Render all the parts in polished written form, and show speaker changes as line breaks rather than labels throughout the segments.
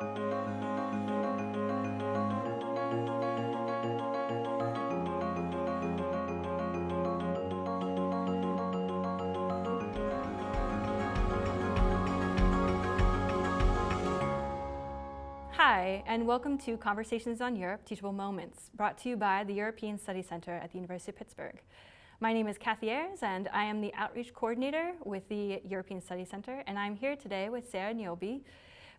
Hi, and welcome to Conversations on Europe, Teachable Moments, brought to you by the European Studies Center at the University of Pittsburgh. My name is Kathy Ayers, and I am the Outreach Coordinator with the European Studies Center, and I'm here today with Sarah Niobe,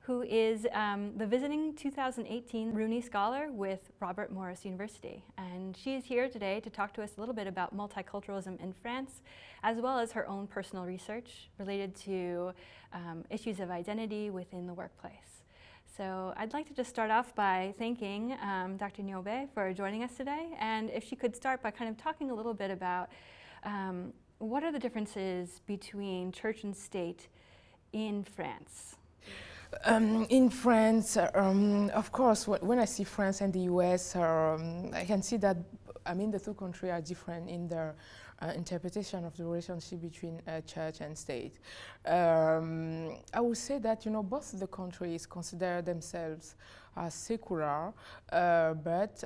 who is the visiting 2018 Rooney Scholar with Robert Morris University. And she is here today to talk to us a little bit about multiculturalism in France, as well as her own personal research related to issues of identity within the workplace. So I'd like to just start off by thanking Dr. Niobe for joining us today, and if she could start by kind of talking a little bit about what are the differences between church and state in France?
In France, of course, when I see France and the US, I can see that, the two countries are different in their interpretation of the relationship between church and state. I would say that, both of the countries consider themselves as secular, but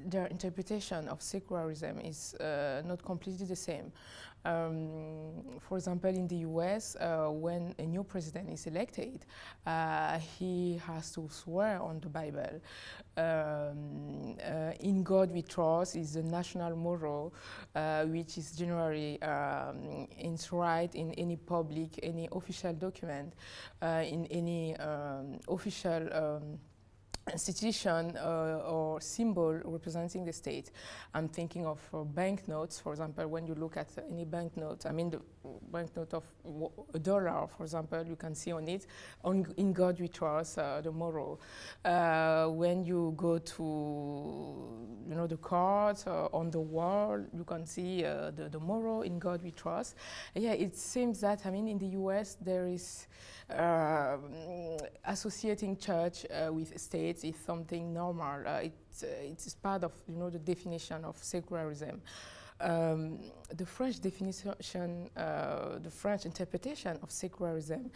their interpretation of secularism is not completely the same. For example, in the US, when a new president is elected, he has to swear on the Bible. In God we trust is the national motto, which is generally enshrined in any public, any official document, in any official institution or symbol representing the state. I'm thinking of banknotes, for example. When you look at any banknote, the banknote of $1, for example, you can see on it, in God we trust, the motto. When you go to, the cards on the wall, you can see the motto, in God we trust. Yeah, it seems that, in the US, there is associating church with state is something normal. It's part of the definition of secularism. The French definition, the French interpretation of secularism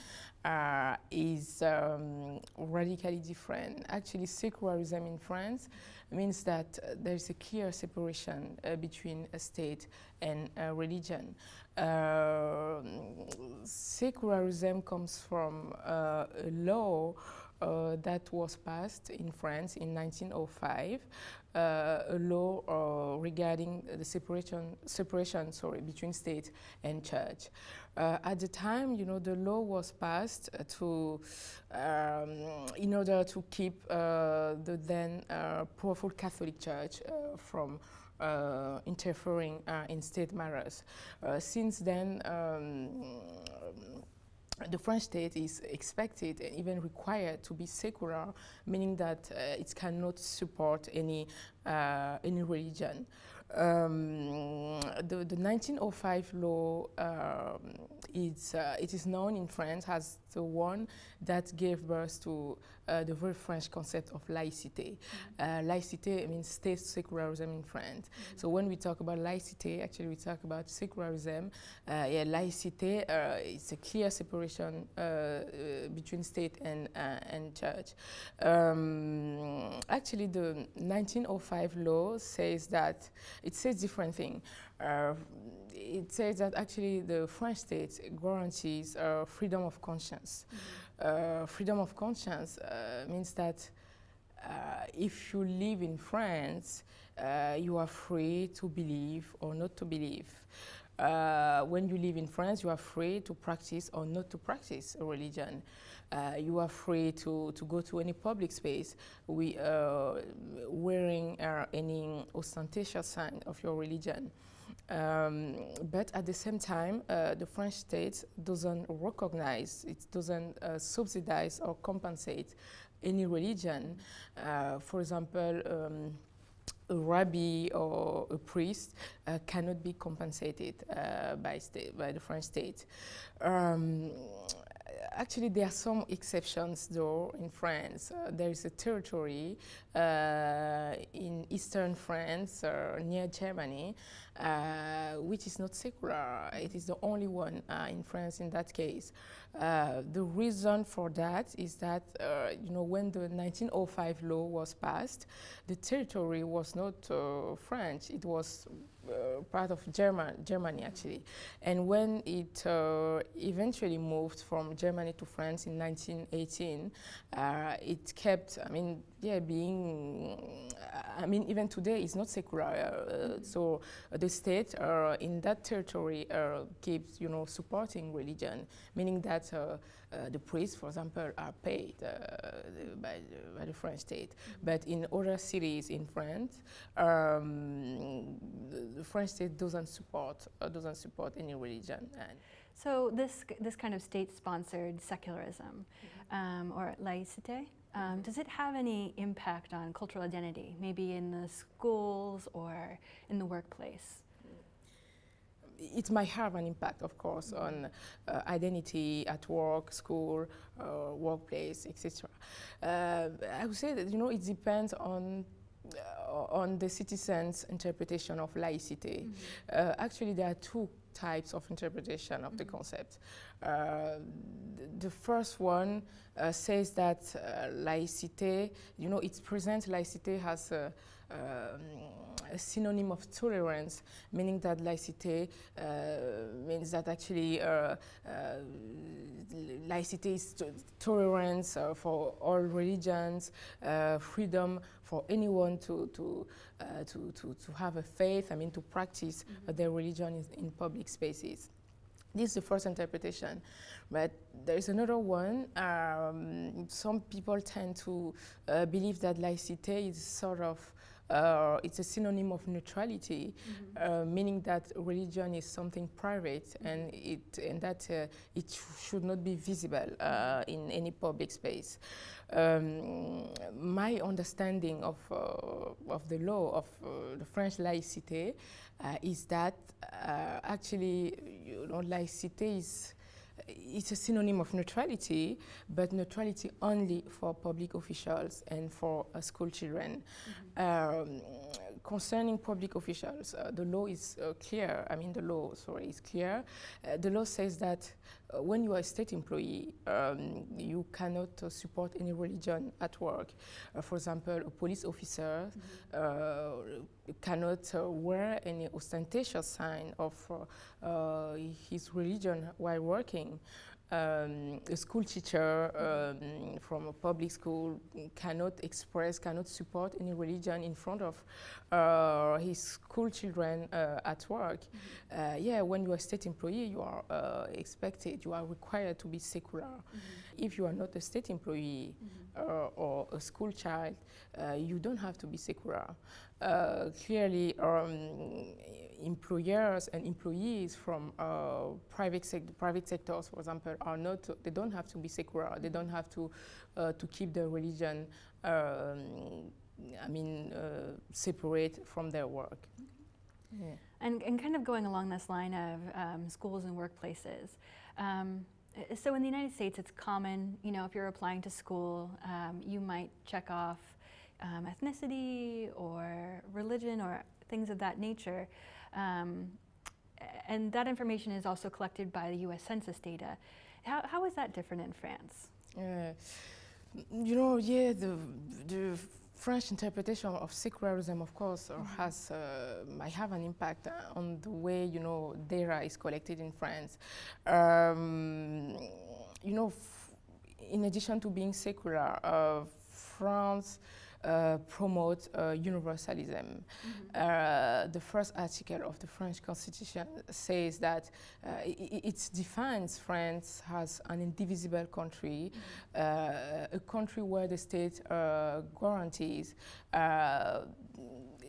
is radically different. Actually, secularism in France means that there is a clear separation between a state and a religion. Secularism comes from a law that was passed in France in 1905, a law regarding the separation between state and church. At the time, the law was passed to, in order to keep the then powerful Catholic Church from interfering in state matters. Since then, the French state is expected and even required to be secular, meaning that it cannot support any religion. The 1905 law it is known in France as the one that gave birth to the very French concept of laïcité. Laïcité means state secularism in France. So when we talk about laïcité, actually we talk about secularism. Laïcité is a clear separation between state and church. Actually, the 1905 law says that it says different thing. It says that actually the French state guarantees freedom of conscience. Freedom of conscience means that if you live in France, you are free to believe or not to believe. When you live in France, you are free to practice or not to practice a religion. You are free to go to any public space wearing any ostentatious sign of your religion. But at the same time, the French state doesn't recognize, it doesn't subsidize or compensate any religion. For example, a rabbi or a priest cannot be compensated by the French state. Actually, there are some exceptions, though, in France. There is a territory in eastern France, near Germany, which is not secular. It is the only one in France in that case. The reason for that is that, when the 1905 law was passed, the territory was not French. It was part of Germany, actually. And when it eventually moved from Germany to France in 1918, it kept, even today it's not secular. So the state in that territory keeps, supporting religion, meaning that the priests, for example, are paid by the French state. But in other cities in France, the French state doesn't support any religion. And
so this kind of state-sponsored secularism, or laïcité, does it have any impact on cultural identity, maybe in the schools or in the workplace?
It might have an impact, of course, on identity at work, school, workplace, etc. I would say that it depends on the citizen's interpretation of laïcité. Actually, there are two types of interpretation of the concept. The first one says that laïcité, it presents laïcité as a synonym of tolerance, meaning that laïcité means that actually laïcité is tolerance for all religions, freedom for anyone to have a faith, to practice their religion in public spaces. This is the first interpretation, but there is another one. Some people tend to believe that laïcité is sort of it's a synonym of neutrality, meaning that religion is something private and that it should not be visible in any public space. My understanding of the law of the French laïcité is that actually, laïcité it's a synonym of neutrality, but neutrality only for public officials and for school children. Concerning public officials, the law is clear. The law is clear. The law says that when you are a state employee, you cannot support any religion at work. For example, a police officer cannot wear any ostentatious sign of his religion while working. A school teacher from a public school cannot support any religion in front of his school children at work. When you are a state employee, you are you are required to be secular. If you are not a state employee or a school child, you don't have to be secular. Clearly, employers and employees from private sectors, for example, they don't have to be secular. They don't have to keep their religion separate from their work. Yeah.
And kind of going along this line of schools and workplaces, so in the United States, it's common, if you're applying to school, you might check off ethnicity or religion or things of that nature. And that information is also collected by the U.S. Census data. How is that different in France?
The French interpretation of secularism, of course, might have an impact on the way, data is collected in France. In addition to being secular, France promote universalism. The first article of the French Constitution says that it defines France as an indivisible country, a country where the state guarantees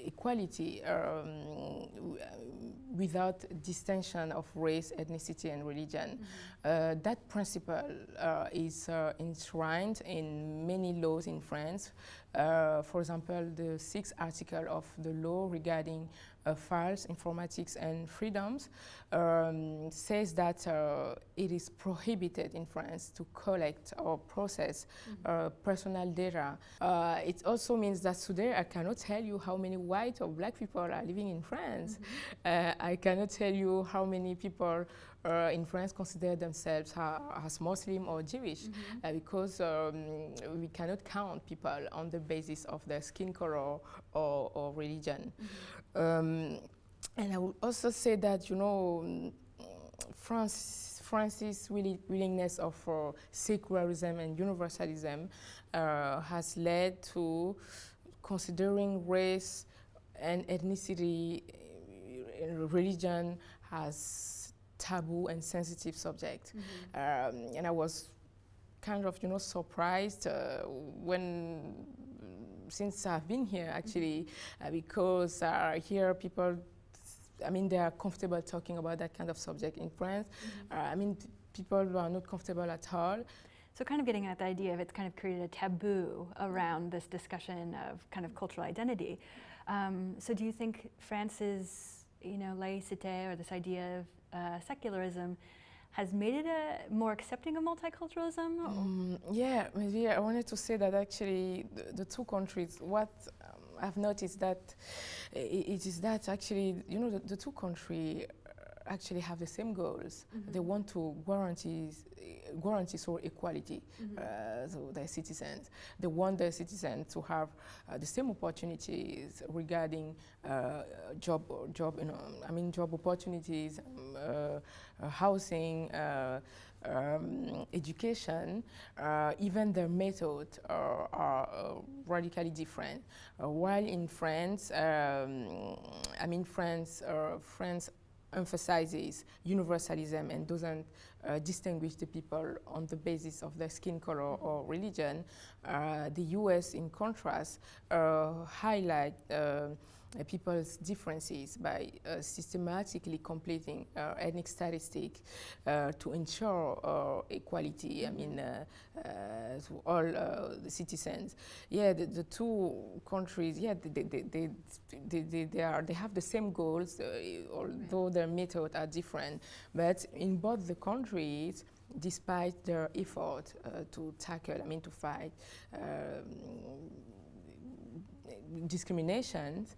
equality without distinction of race, ethnicity, and religion. That principle is enshrined in many laws in France, For example, the 6th article of the law regarding files, informatics, and freedoms says that it is prohibited in France to collect or process personal data. It also means that today I cannot tell you how many white or black people are living in France. I cannot tell you how many people in France consider themselves as Muslim or Jewish because we cannot count people on the basis of their skin color or religion. And I would also say that, you know, France's willingness of secularism and universalism has led to considering race and ethnicity, religion as taboo and sensitive subject. And I was kind of, you know, surprised since I've been here actually, because here people, I mean, they are comfortable talking about that kind of subject. In France, I mean, people are not comfortable at all.
So kind of getting at the idea of it's kind of created a taboo around this discussion of kind of cultural identity. So do you think France's, you know, laïcité, or this idea of secularism, has made it more accepting of multiculturalism?
Yeah, maybe I wanted to say that actually the two countries, what I've noticed that it is that actually, you know, the two countries actually have the same goals. They want to guarantee so equality to their citizens. They want their citizens to have the same opportunities regarding job, you know, I mean, job opportunities, housing, education. Even their methods are radically different. While in France, I mean, France emphasizes universalism and doesn't distinguish the people on the basis of their skin color or religion. The US, in contrast, highlight people's differences by systematically completing ethnic statistics to ensure equality, I mean, to all the citizens. Yeah, the two countries, yeah, they have the same goals, although their methods are different. But in both the countries, despite their effort to tackle, I mean, to fight discriminations,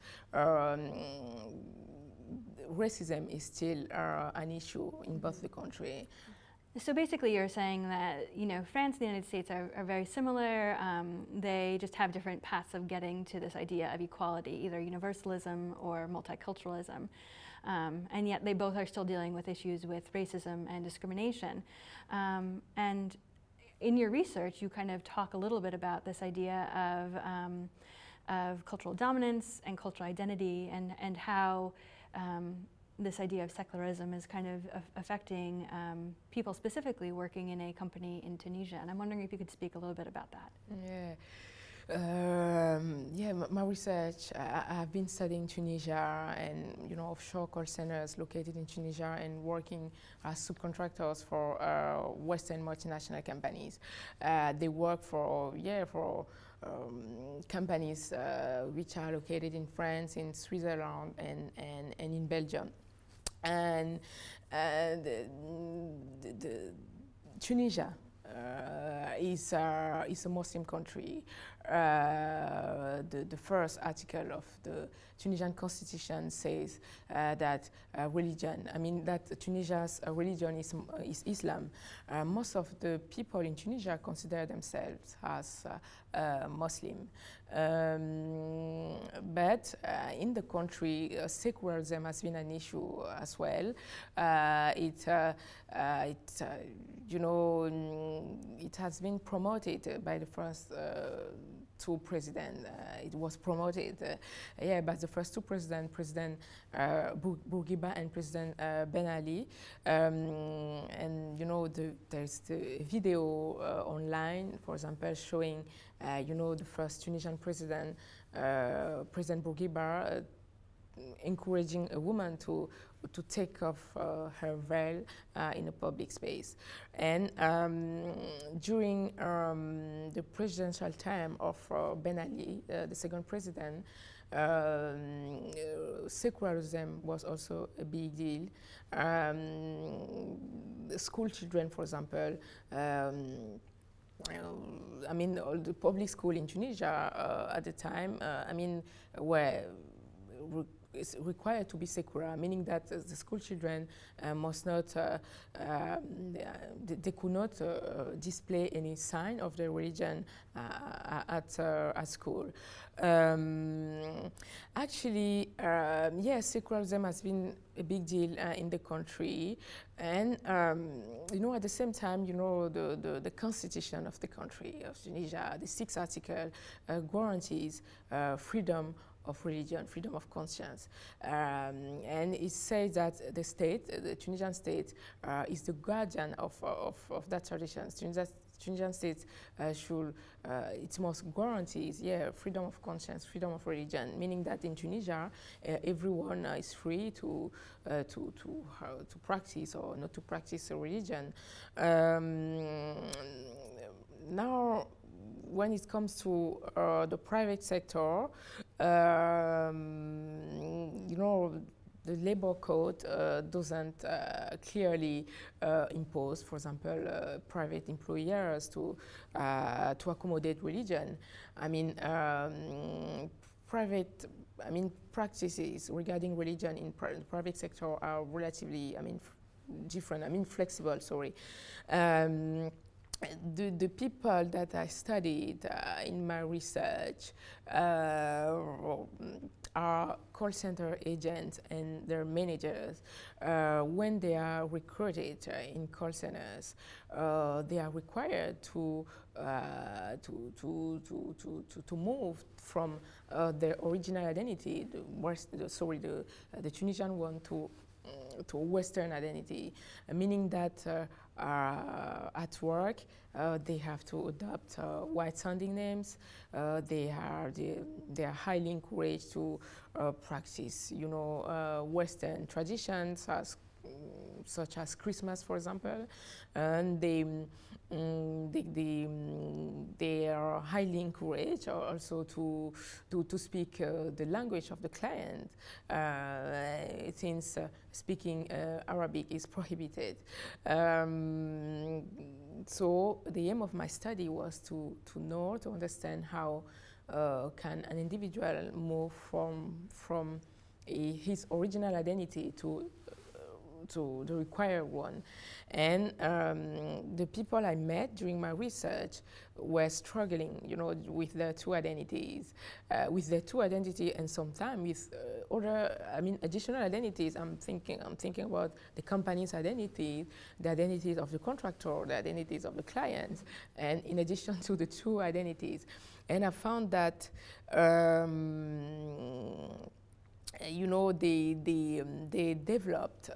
racism is still an issue in both the country.
So basically you're saying that, you know, France and the United States are very similar. They just have different paths of getting to this idea of equality, either universalism or multiculturalism. And yet they both are still dealing with issues with racism and discrimination. And in your research, you kind of talk a little bit about this idea of cultural dominance and cultural identity, and how this idea of secularism is kind of affecting people specifically working in a company in Tunisia. And I'm wondering if you could speak a little bit about that.
Yeah, my research, I've been studying Tunisia and, you know, offshore call centers located in Tunisia and working as subcontractors for Western multinational companies. They work for companies which are located in France, in Switzerland, and in Belgium. And Tunisia is a Muslim country. The first article of the Tunisian constitution says that religion, I mean, that Tunisia's religion is Islam. Most of the people in Tunisia consider themselves as Muslim. But in the country, secularism has been an issue as well. You know, it has been promoted by the first two presidents. It was promoted, by the first two presidents, President Bourguiba and President Ben Ali. And you know, there's the video online, for example, showing you know, the first Tunisian president, President Bourguiba, encouraging a woman to take off her veil in a public space. And during the presidential term of Ben Ali, the second president, secularism was also a big deal. School children, for example, I mean, all the public school in Tunisia at the time, I mean, were required to be secular, meaning that the school children must not, they could not display any sign of their religion at school. Actually, yes, secularism has been a big deal in the country, and you know, at the same time, you know, the constitution of the country of Tunisia, the 6th article, guarantees freedom of religion, freedom of conscience, and it says that the state, the Tunisian state, is the guardian of that tradition. Tunisian state should, its most guarantees, freedom of conscience, freedom of religion, meaning that in Tunisia, everyone is free to practice or not to practice a religion. Now, when it comes to the private sector, you know, the labor code doesn't clearly impose, for example, private employers to accommodate religion. I mean, practices regarding religion in the private sector are relatively, different, flexible, sorry. The people that I studied in my research are call center agents and their managers. When they are recruited in call centers, they are required to move from their original identity, the Tunisian one, to Western identity, meaning that at work they have to adopt white-sounding names. They are highly encouraged to practice, you know, Western traditions such as Christmas, for example, and they are highly encouraged also to speak the language of the client, since speaking Arabic is prohibited. So the aim of my study was to understand how can an individual move from his original identity to the required one. And the people I met during my research were struggling, you know, with their two identities, and sometimes with other, additional identities. I'm thinking about the company's identity, the identities of the contractor, the identities of the clients, and in addition to the two identities. And I found that you know, they developed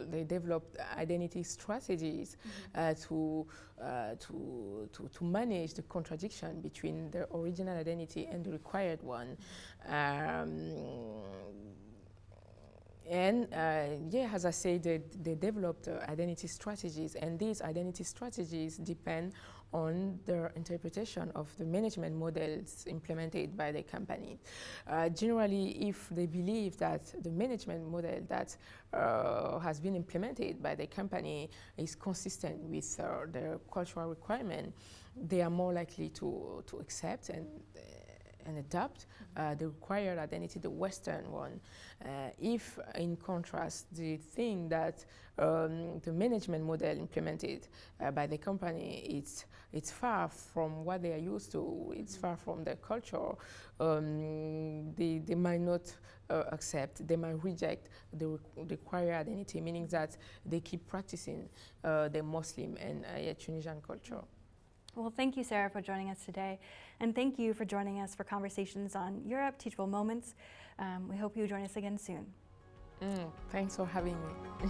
they developed identity strategies to manage the contradiction between their original identity and the required one. And as I said, they developed identity strategies, and these identity strategies depend on their interpretation of the management models implemented by the company. Generally, if they believe that the management model that has been implemented by the company is consistent with their cultural requirement, they are more likely to accept and adopt the required identity, the Western one. If, in contrast, they think that the management model implemented by the company it's far from what they are used to, it's far from their culture, they might not accept, they might reject the required identity, meaning that they keep practicing the Muslim and Tunisian culture.
Well, thank you, Sarah, for joining us today. And thank you for joining us for Conversations on Europe, Teachable Moments. We hope you join us again soon.
Thanks for having me.